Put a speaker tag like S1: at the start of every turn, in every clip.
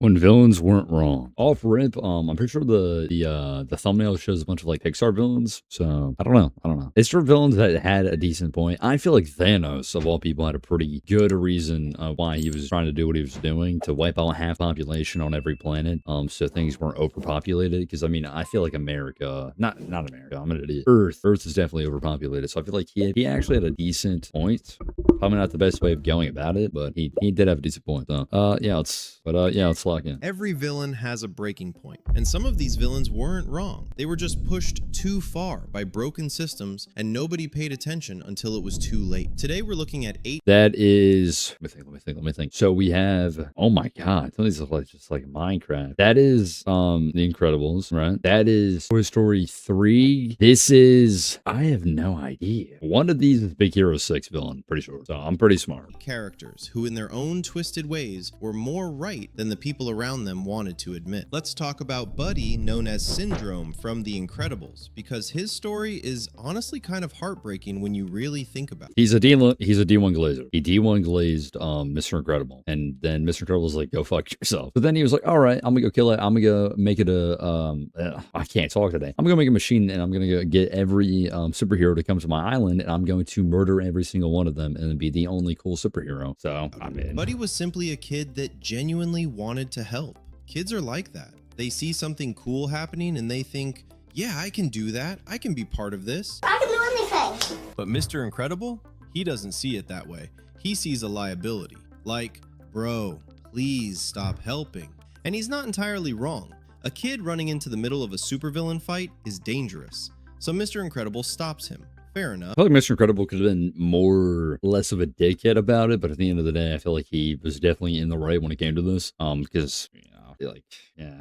S1: When villains weren't wrong. Off rip, I'm pretty sure the thumbnail shows a bunch of like Pixar villains. So I don't know. It's for villains that had a decent point. I feel like Thanos, of all people, had a pretty good reason why he was trying to do what he was doing to wipe out half population on every planet. So things weren't overpopulated. Because I mean, I feel like America, not America. I'm an idiot. Earth is definitely overpopulated. So I feel like he actually had a decent point. Probably not the best way of going about it, but he did have a decent point. So let's lock in.
S2: Every villain has a breaking point, and some of these villains weren't wrong. They were just pushed too far by broken systems, and nobody paid attention until it was too late. Today we're looking at 8.
S1: That is, let me think. So we have, oh my god, some of these look just like Minecraft. That is The Incredibles, right? That is Toy Story 3. This is, I have no idea. One of these is Big Hero 6 villain, pretty sure. So I'm pretty smart.
S2: Characters who in their own twisted ways were more right than the people around them wanted to admit. Let's talk about Buddy, known as Syndrome from The Incredibles, because his story is honestly kind of heartbreaking when you really think about it.
S1: He's a D1 glazer. He D1 glazed Mr. Incredible, and then Mr. Incredible's like, go fuck yourself. But then he was like, all right, I'm gonna go kill it. I'm gonna go make it I can't talk today. I'm gonna make a machine, and I'm gonna go get every superhero to come to my island, and I'm going to murder every single one of them and be the only cool superhero. So I'm in.
S2: Buddy was simply a kid that genuinely wanted to help. Kids are like that. They see something cool happening and they think, yeah, I can do that. I can be part of this.
S3: I can do anything.
S2: But Mr. Incredible, he doesn't see it that way. He sees a liability. Like, bro, please stop helping. And he's not entirely wrong. A kid running into the middle of a supervillain fight is dangerous. So Mr. Incredible stops him. Fair enough.
S1: I feel like Mr. Incredible could have been less of a dickhead about it, but at the end of the day, I feel like he was definitely in the right when it came to this. Because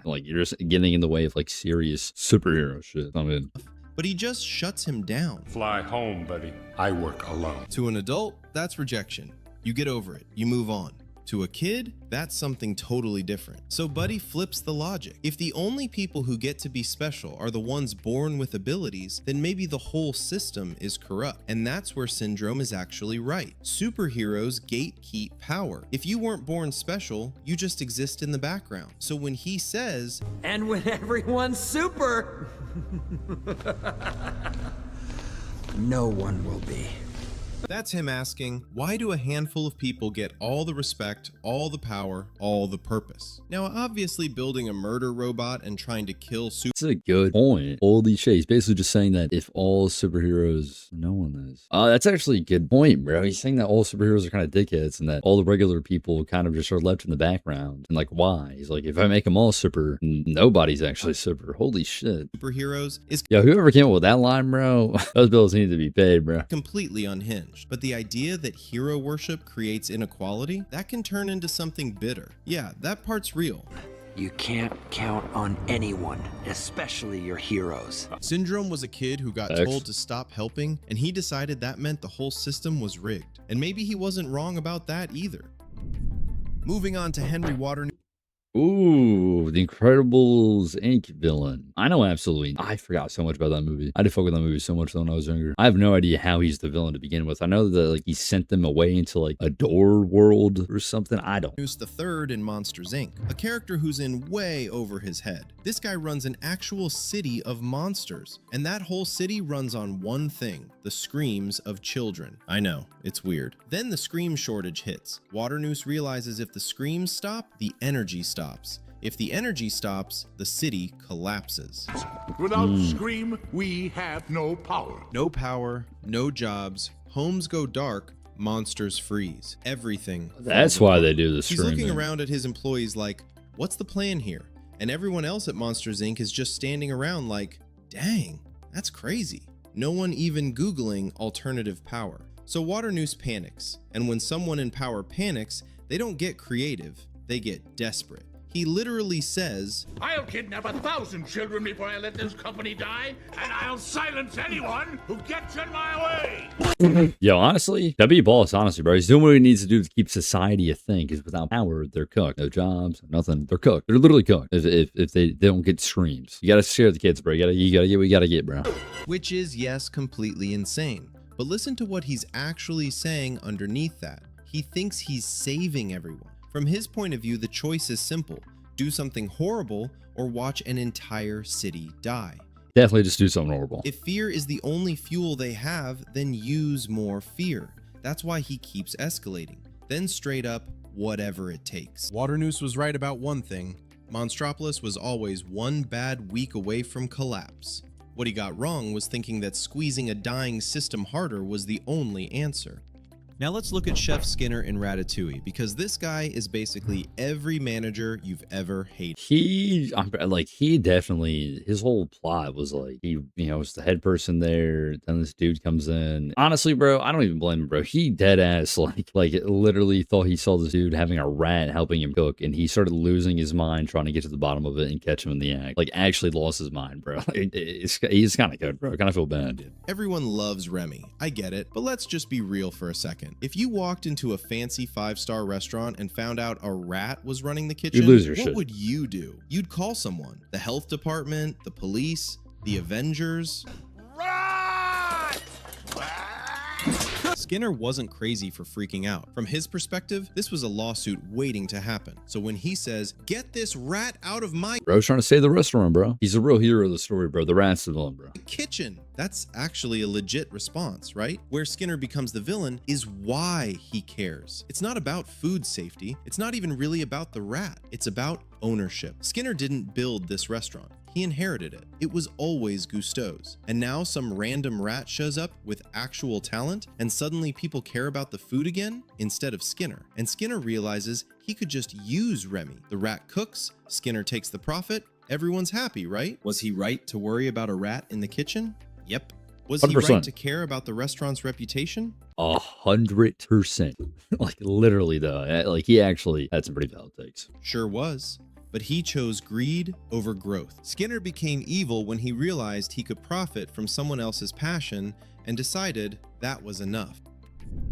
S1: like you're just getting in the way of like serious superhero shit. I mean,
S2: but he just shuts him down.
S4: Fly home, buddy. I work alone.
S2: To an adult, that's rejection. You get over it. You move on. To a kid, that's something totally different. So Buddy flips the logic. If the only people who get to be special are the ones born with abilities, then maybe the whole system is corrupt. And that's where Syndrome is actually right. Superheroes gatekeep power. If you weren't born special, you just exist in the background. So when he says,
S5: and when everyone's super, no one will be.
S2: That's him asking, why do a handful of people get all the respect, all the power, all the purpose? Now, obviously building a murder robot and trying to kill
S1: that's a good point. Holy shit. He's basically just saying that if all superheroes, no one is. That's actually a good point, bro. He's saying that all superheroes are kind of dickheads and that all the regular people kind of just are left in the background. And like, why? He's like, if I make them all super, nobody's actually super. Holy shit.
S2: Superheroes is
S1: whoever came up with that line, bro, those bills need to be paid, bro.
S2: Completely unhinged. But the idea that hero worship creates inequality, that can turn into something bitter. Yeah, that part's real.
S5: You can't count on anyone, especially your heroes.
S2: Syndrome was a kid who got told to stop helping, and he decided that meant the whole system was rigged. And maybe he wasn't wrong about that either. Moving on to Henry Waternoose.
S1: Ooh, The Incredibles Inc. villain. I know absolutely. I forgot so much about that movie. I did fuck with that movie so much when I was younger. I have no idea how he's the villain to begin with. I know that like he sent them away into like a door world or something. I don't.
S2: Who's the third in Monsters Inc. A character who's in way over his head. This guy runs an actual city of monsters, and that whole city runs on one thing: the screams of children. I know, it's weird. Then the scream shortage hits. Waternoose realizes if the screams stop, the energy stops. If the energy stops, the city collapses.
S4: Without Scream, we have no power.
S2: No power, no jobs, homes go dark, monsters freeze. Everything.
S1: That's why they do the
S2: He's
S1: screaming.
S2: looking around at his employees like, what's the plan here? And everyone else at Monsters Inc. is just standing around like, dang, that's crazy. No one even Googling alternative power. So Waternoose panics, and when someone in power panics, they don't get creative, they get desperate. He literally says,
S4: I'll kidnap 1,000 children before I let this company die, and I'll silence anyone who gets in my way.
S1: Yo, honestly, that'd be boss, honestly, bro. He's doing what he needs to do to keep society a thing, because without power, they're cooked. No jobs, nothing. They're cooked. They're literally cooked if they don't get screams. You gotta scare the kids, bro. You gotta get what you gotta get, bro.
S2: which is, yes, completely insane. But listen to what he's actually saying underneath that. He thinks he's saving everyone. From his point of view, the choice is simple. do something horrible, or watch an entire city die.
S1: Definitely just do something horrible.
S2: If fear is the only fuel they have, then use more fear. That's why he keeps escalating. Then straight up, whatever it takes. Waternoose was right about one thing. Monstropolis was always one bad week away from collapse. What he got wrong was thinking that squeezing a dying system harder was the only answer. Now let's look at Chef Skinner in Ratatouille, because this guy is basically every manager you've ever hated.
S1: He definitely, his whole plot was like, he, was the head person there. Then this dude comes in. Honestly, bro, I don't even blame him, bro. He dead ass, like literally thought he saw this dude having a rat helping him cook. And he started losing his mind trying to get to the bottom of it and catch him in the act. Like, actually lost his mind, bro. He's kind of good, bro. I kind of feel bad.
S2: Everyone loves Remy. I get it. But let's just be real for a second. If you walked into a fancy 5-star restaurant and found out a rat was running the kitchen,
S1: You'd lose your
S2: what
S1: shit.
S2: would you do? You'd call someone. The health department, the police, the Avengers. Skinner wasn't crazy for freaking out. From his perspective, this was a lawsuit waiting to happen. So when he says, "Get this rat out of my
S1: Bro's trying to save the restaurant, bro. He's the real hero of the story, bro. The rat's the villain, bro.
S2: kitchen," that's actually a legit response, right? Where Skinner becomes the villain is why he cares. It's not about food safety. It's not even really about the rat. It's about ownership. Skinner didn't build this restaurant. He inherited it. It was always Gusteau's. And now some random rat shows up with actual talent, and suddenly people care about the food again instead of Skinner. And Skinner realizes he could just use Remy. The rat cooks, Skinner takes the profit, everyone's happy, right? Was he right to worry about a rat in the kitchen? Yep. Was he
S1: 100%.
S2: right to care about the restaurant's reputation?
S1: 100%. Like, literally, though. Like, he actually had some pretty valid takes.
S2: Sure was. But he chose greed over growth. Skinner became evil when he realized he could profit from someone else's passion and decided that was enough.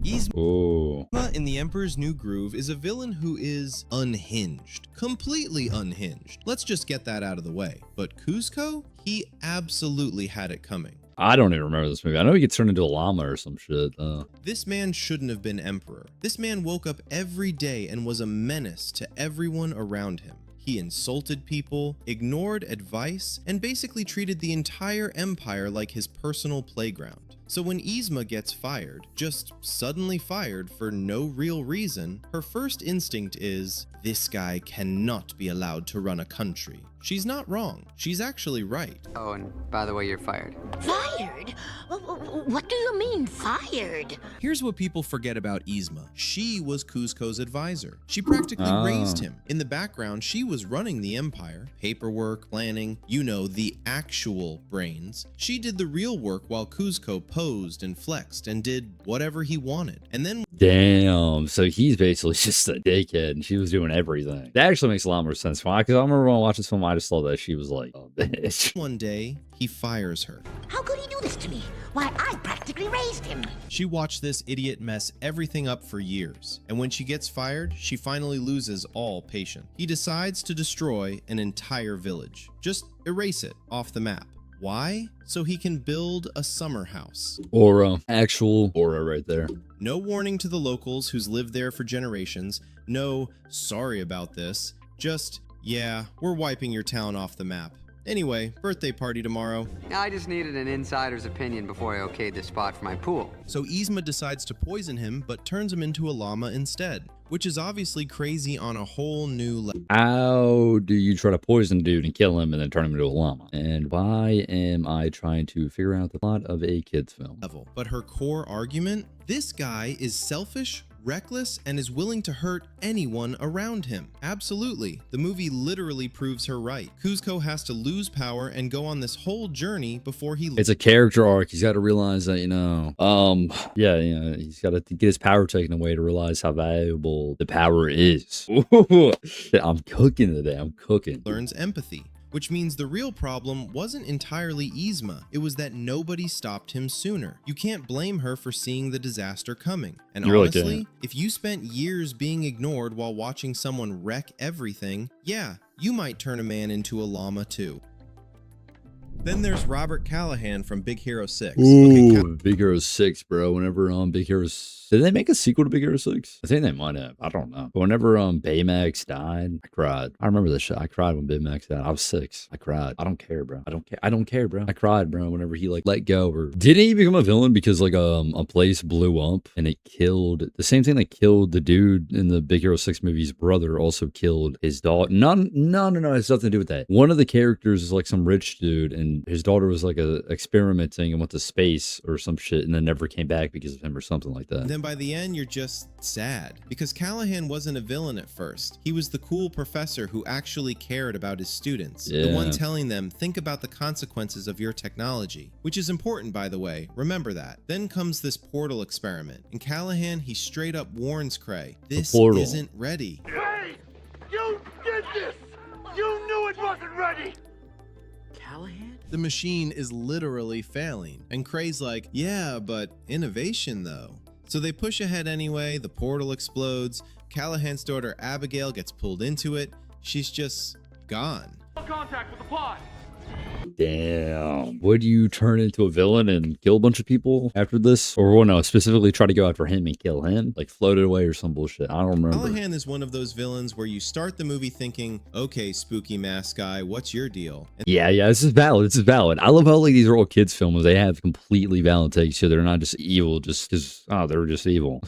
S2: Yzma
S1: Oh.
S2: in The Emperor's New Groove is a villain who is unhinged. Completely unhinged. Let's just get that out of the way. But Kuzco? He absolutely had it coming.
S1: I don't even remember this movie. I know he gets turned into a llama or some shit.
S2: This man shouldn't have been emperor. This man woke up every day and was a menace to everyone around him. He insulted people, ignored advice, and basically treated the entire empire like his personal playground. So when Yzma gets fired, just suddenly fired for no real reason, her first instinct is, this guy cannot be allowed to run a country. She's not wrong. She's actually right.
S3: Oh, and by the way, you're fired.
S6: Fired? What do you mean, fired?
S2: Here's what people forget about Yzma. She was Kuzco's advisor. She practically raised him. In the background, she was running the empire. Paperwork, planning, the actual brains. She did the real work while Kuzco posed and flexed and did whatever he wanted. And then
S1: Damn. So he's basically just a dickhead and she was doing everything. That actually makes a lot more sense. Why? Because I remember when I watched this film, I just thought that she was like, oh, bitch.
S2: one day, he fires her.
S6: How could he do this to me? Why, I practically raised him.
S2: She watched this idiot mess everything up for years, and when she gets fired, she finally loses all patience. He decides to destroy an entire village. Just erase it off the map. Why? So he can build a summer house.
S1: Aura. Actual aura right there.
S2: No warning to the locals who's lived there for generations. No, sorry about this. Just, yeah, we're wiping your town off the map. Anyway, birthday party tomorrow.
S3: I just needed an insider's opinion before I okayed this spot for my pool.
S2: So Yzma decides to poison him, but turns him into a llama instead, which is obviously crazy on a whole new level.
S1: How do you try to poison a dude and kill him and then turn him into a llama? And why am I trying to figure out the plot of a kid's film?
S2: But her core argument, this guy is selfish, reckless, and is willing to hurt anyone around him. Absolutely. The movie literally proves her right. Kuzco has to lose power and go on this whole journey before he
S1: It's a character arc. He's got to realize that, he's got to get his power taken away to realize how valuable the power is. I'm cooking today. I'm cooking.
S2: learns empathy. Which means the real problem wasn't entirely Yzma, it was that nobody stopped him sooner. You can't blame her for seeing the disaster coming. And
S1: You really
S2: honestly,
S1: can't.
S2: if you spent years being ignored while watching someone wreck everything, yeah, you might turn a man into a llama too. Then there's Robert Callahan from Big Hero 6.
S1: Ooh, Big Hero 6, bro. Whenever Big Hero did they make a sequel to Big Hero 6? I think they might have. I don't know. But whenever Baymax died, I cried. I remember this shit. I cried when Baymax died. I was 6. I cried. I don't care, bro. I don't care. I don't care, bro. I cried, bro, whenever he like let go. Or didn't he become a villain because like a place blew up and it killed the same thing that killed the dude in the Big Hero 6 movie's brother also killed his daughter. No, it has nothing to do with that. One of the characters is like some rich dude and his daughter was like experimenting and went to space or some shit and then never came back because of him or something like that.
S2: And then by the end, you're just sad because Callahan wasn't a villain at first. He was the cool professor who actually cared about his students. The one telling them, think about the consequences of your technology, which is important, by the way. Remember that. Then comes this portal experiment. And Callahan, he straight up warns Cray, this isn't ready.
S4: Hey! You did this! You knew it wasn't ready!
S5: Callahan?
S2: The machine is literally failing. And Cray's like, yeah, but innovation though. So they push ahead anyway, the portal explodes, Callahan's daughter Abigail gets pulled into it, she's just gone.
S4: Contact with the pod!
S1: Damn. Would you turn into a villain and kill a bunch of people after this? Or, well, no, specifically try to go after him and kill him? Like float it away or some bullshit. I don't remember.
S2: Callahan is one of those villains where you start the movie thinking, okay, spooky mask guy, what's your deal? And
S1: yeah, this is valid. This is valid. I love how like these are all kids films. They have completely valid takes, so they're not just evil just because, they were just evil.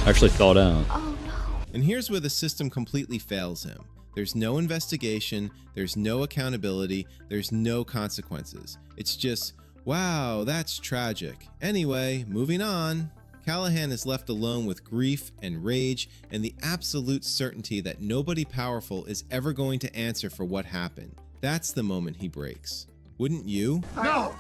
S1: Actually thought out.
S6: Oh no.
S2: And here's where the system completely fails him. There's no investigation, there's no accountability, there's no consequences. It's just, wow, that's tragic. Anyway, moving on. Callahan is left alone with grief and rage and the absolute certainty that nobody powerful is ever going to answer for what happened. That's the moment he breaks. Wouldn't you?
S4: No!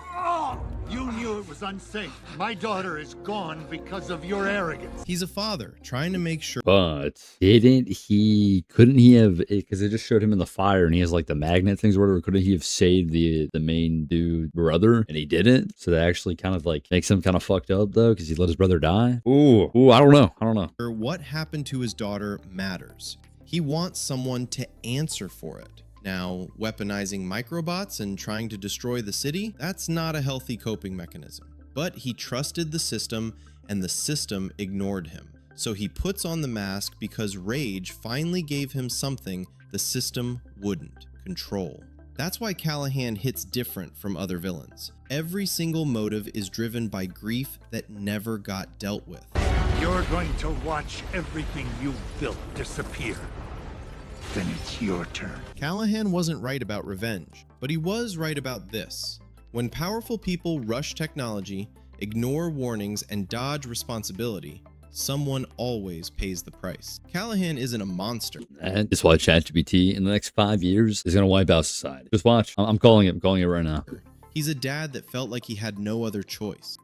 S4: You knew it was unsafe. My daughter is gone because of your arrogance.
S2: He's a father trying to make sure.
S1: But couldn't he have, because it just showed him in the fire and he has like the magnet things or whatever, couldn't he have saved the main dude brother and he didn't? So that actually kind of like makes him kind of fucked up though, because he let his brother die. Ooh, I don't know.
S2: What happened to his daughter matters. He wants someone to answer for it. Now, weaponizing microbots and trying to destroy the city, that's not a healthy coping mechanism. But he trusted the system and the system ignored him. So he puts on the mask because rage finally gave him something the system wouldn't: control. That's why Callahan hits different from other villains. Every single motive is driven by grief that never got dealt with.
S4: You're going to watch everything you've built disappear. Then it's your turn.
S2: Callahan wasn't right about revenge, but he was right about this. When powerful people rush technology, ignore warnings, and dodge responsibility, someone always pays the price. Callahan isn't a monster.
S1: And that's why ChatGPT in the next 5 years is going to wipe out society. Just watch. I'm calling it. I'm calling it right now.
S2: He's a dad that felt like he had no other choice.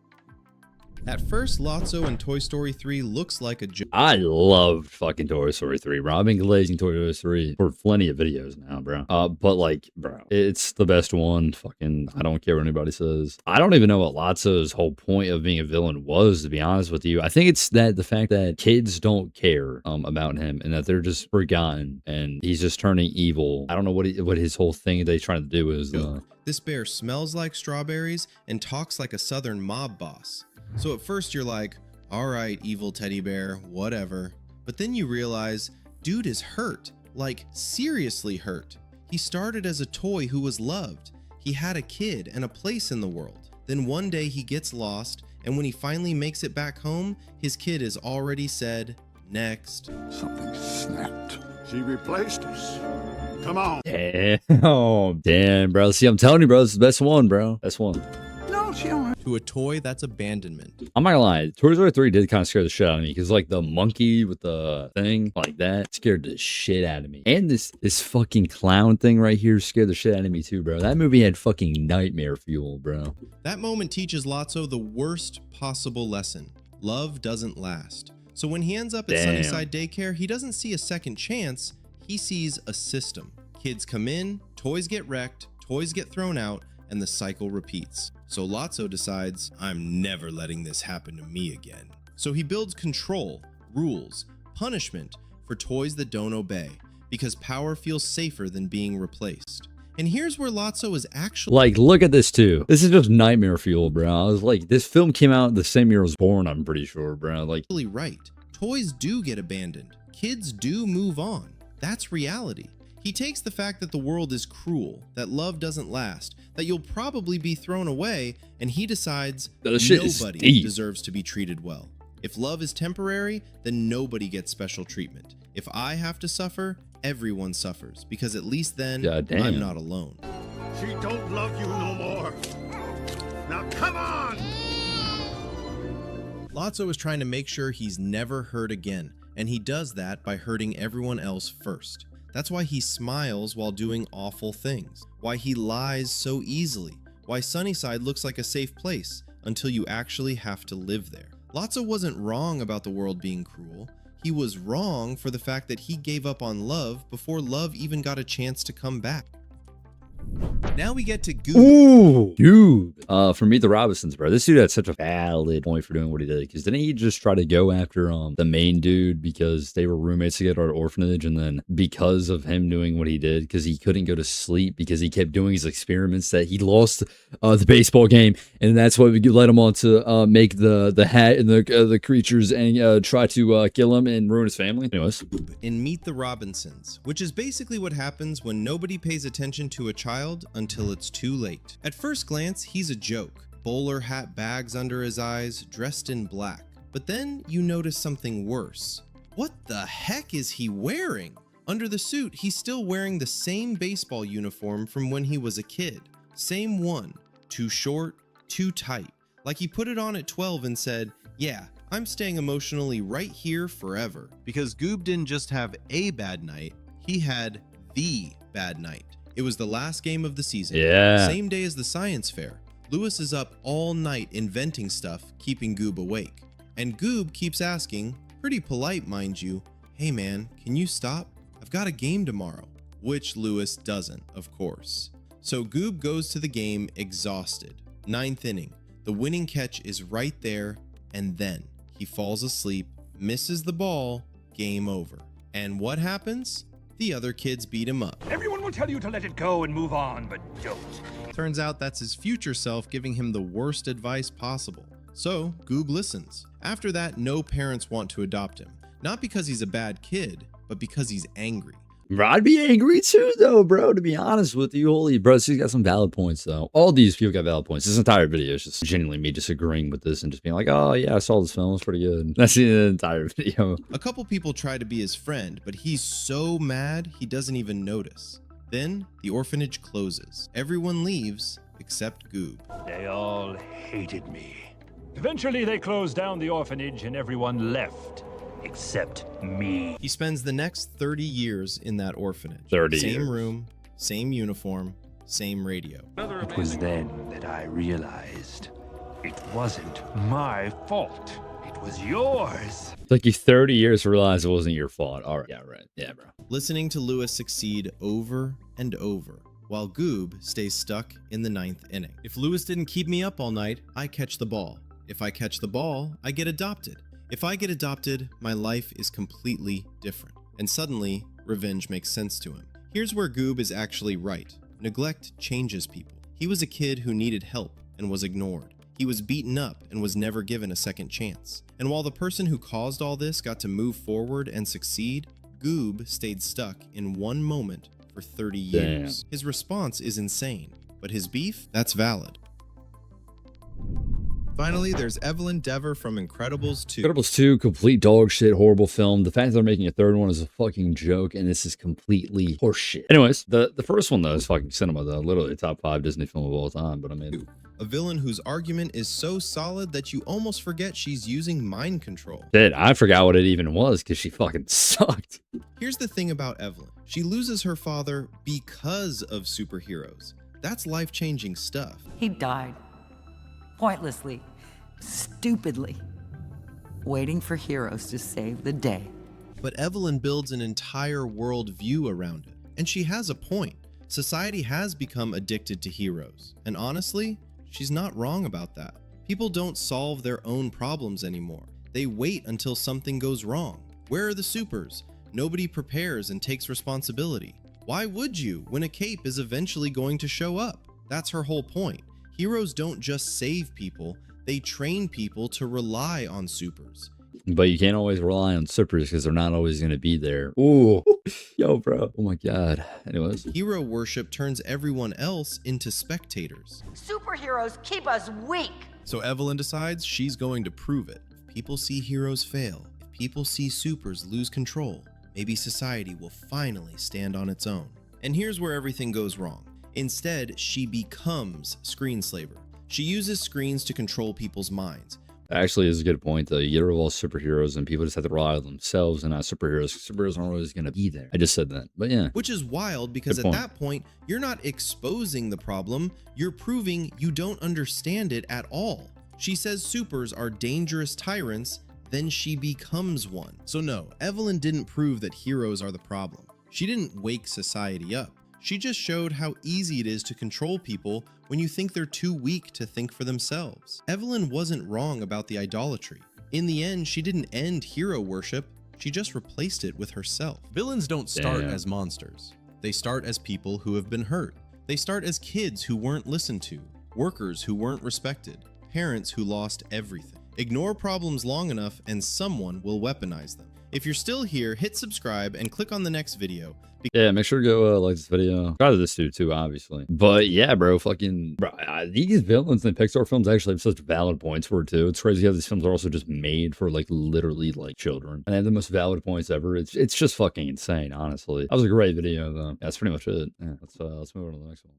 S2: At first, Lotso in Toy Story 3 looks like a joke.
S1: I loved fucking Toy Story 3, bro. I've been glazing Toy Story 3 for plenty of videos now, bro. But like, bro, it's the best one. Fucking, I don't care what anybody says. I don't even know what Lotso's whole point of being a villain was, to be honest with you. I think it's that the fact that kids don't care about him and that they're just forgotten and he's just turning evil. I don't know what his whole thing they trying to do is.
S2: This bear smells like strawberries and talks like a southern mob boss. So at first you're like, all right, evil teddy bear, whatever. But then you realize, dude is hurt, like seriously hurt. He started as a toy who was loved. He had a kid and a place in the world. Then one day he gets lost, and when he finally makes it back home, his kid has already said, next.
S4: Something snapped. She replaced us. Come on.
S1: Damn, bro. See, I'm telling you, bro, this is the best one, bro. Best one.
S4: No, she don't.
S2: To a toy, that's abandonment.
S1: I'm not gonna lie, Toy Story 3 did kind of scare the shit out of me because like the monkey with the thing like that scared the shit out of me, and this fucking clown thing right here scared the shit out of me too, bro. That movie had fucking nightmare fuel, bro.
S2: That moment teaches Lotso the worst possible lesson: love doesn't last. So when he ends up at Sunnyside Daycare, he doesn't see a second chance, he sees a system. Kids come in, toys get wrecked, toys get thrown out, and the cycle repeats. So Lotso decides, I'm never letting this happen to me again. So he builds control, rules, punishment for toys that don't obey, because power feels safer than being replaced. And here's where Lotso is actually
S1: Like, look at this too. This is just nightmare fuel, bro. I was like, this film came out the same year I was born, I'm pretty sure, bro. Like,
S2: right. Toys do get abandoned. Kids do move on. That's reality. He takes the fact that the world is cruel, that love doesn't last, that you'll probably be thrown away, and he decides
S1: That shit is
S2: nobody
S1: deep.
S2: deserves to be treated well. If love is temporary, then nobody gets special treatment. If I have to suffer, everyone suffers, because at least then
S1: God damn.
S2: I'm not alone.
S4: She don't love you no more. Now come on!
S2: Lotso is trying to make sure he's never hurt again, and he does that by hurting everyone else first. That's why he smiles while doing awful things, why he lies so easily, why Sunnyside looks like a safe place until you actually have to live there. Lotso wasn't wrong about the world being cruel. He was wrong for the fact that he gave up on love before love even got a chance to come back. Now we get to Goob.
S1: ooh, dude. For Meet the Robinsons, bro. This dude had such a valid point for doing what he did. Because didn't he just try to go after the main dude because they were roommates together at orphanage, and then because of him doing what he did, because he couldn't go to sleep because he kept doing his experiments, that he lost the baseball game, and that's why we led him on to make the hat and the creatures and try to kill him and ruin his family. Anyways,
S2: In Meet the Robinsons, which is basically what happens when nobody pays attention to a child until it's too late. At first glance, he's a joke. Bowler hat bags under his eyes, dressed in black. But then you notice something worse. What the heck is he wearing? Under the suit, he's still wearing the same baseball uniform from when he was a kid. Same one. Too short, too tight. Like he put it on at 12 and said, yeah, I'm staying emotionally right here forever. Because Goob didn't just have a bad night, he had the bad night. It was the last game of the season.
S1: Yeah.
S2: Same day as the science fair. Lewis is up all night inventing stuff, keeping Goob awake. And Goob keeps asking, pretty polite mind you, hey man, can you stop? I've got a game tomorrow. Which Lewis doesn't, of course. So Goob goes to the game exhausted. 9th inning. The winning catch is right there, and then he falls asleep, misses the ball, game over. And what happens? The other kids beat him up.
S4: Everyone will tell you to let it go and move on, but don't.
S2: Turns out that's his future self giving him the worst advice possible. So Goob listens. After that, no parents want to adopt him. Not because he's a bad kid, but because he's angry.
S1: bro, I'd be angry too, though, bro, to be honest with you. Holy, bro, she's got some valid points, though. All these people got valid points. This entire video is just genuinely me disagreeing with this and just being like, oh, yeah, I saw this film. It's pretty good. That's the entire video.
S2: A couple people try to be his friend, but he's so mad he doesn't even notice. Then the orphanage closes. Everyone leaves except Goob.
S7: They all hated me. Eventually, they closed down the orphanage and everyone left, except me.
S2: He spends the next 30 years in that orphanage.
S1: 30
S2: Same
S1: years.
S2: room, same uniform, same radio.
S7: It was then that I realized it wasn't my fault. It was yours.
S1: It took you 30 years to realize it wasn't your fault. All right. Yeah, right. Yeah, bro.
S2: Listening to Lewis succeed over and over, while Goob stays stuck in the 9th inning. If Lewis didn't keep me up all night, I catch the ball. If I catch the ball, I get adopted. If I get adopted, my life is completely different. And suddenly, revenge makes sense to him. Here's where Goob is actually right. Neglect changes people. He was a kid who needed help and was ignored. He was beaten up and was never given a second chance. And while the person who caused all this got to move forward and succeed, Goob stayed stuck in one moment for 30 years. His response is insane, but his beef, that's valid. Finally, there's Evelyn Dever from Incredibles 2.
S1: Incredibles 2, complete dog shit, horrible film. The fact that they're making a third one is a fucking joke, and this is completely horseshit. Anyways, the first one, though, is fucking cinema, though. Literally a top 5 Disney film of all time, but I mean...
S2: A villain whose argument is so solid that you almost forget she's using mind control.
S1: Shit, I forgot what it even was, because she fucking sucked.
S2: Here's the thing about Evelyn. She loses her father because of superheroes. That's life-changing stuff.
S8: He died. Pointlessly. Stupidly. Waiting for heroes to save the day.
S2: But Evelyn builds an entire world view around it. And she has a point. Society has become addicted to heroes. And honestly, she's not wrong about that. People don't solve their own problems anymore. They wait until something goes wrong. Where are the supers? Nobody prepares and takes responsibility. Why would you when a cape is eventually going to show up? That's her whole point. Heroes don't just save people, they train people to rely on supers.
S1: But you can't always rely on supers because they're not always going to be there. Ooh, yo, bro. Oh my God. Anyways.
S2: Hero worship turns everyone else into spectators.
S6: Superheroes keep us weak.
S2: So Evelyn decides she's going to prove it. If people see heroes fail, if people see supers lose control, maybe society will finally stand on its own. And here's where everything goes wrong. Instead, she becomes Screenslaver. She uses screens to control people's minds.
S1: Actually, is a good point, though. You get rid of all superheroes and people just have to rely on themselves and not superheroes. Superheroes aren't always going to be there. I just said that. But yeah.
S2: Which is wild because
S1: Good
S2: at
S1: point.
S2: that point, you're not exposing the problem, you're proving you don't understand it at all. She says supers are dangerous tyrants, then she becomes one. So no, Evelyn didn't prove that heroes are the problem. She didn't wake society up. She just showed how easy it is to control people when you think they're too weak to think for themselves. Evelyn wasn't wrong about the idolatry. In the end, she didn't end hero worship, she just replaced it with herself. Villains don't start
S1: Damn.
S2: as monsters. They start as people who have been hurt. They start as kids who weren't listened to, workers who weren't respected, parents who lost everything. Ignore problems long enough and someone will weaponize them. If you're still here, hit subscribe and click on the next video.
S1: Yeah, make sure to go like this video. Subscribe to this dude too, obviously. But yeah, bro, these villains in Pixar films actually have such valid points for it too. It's crazy how these films are also just made for like literally like children. And they have the most valid points ever. It's just fucking insane, honestly. That was a great video though. That's pretty much it. Yeah, let's move on to the next one.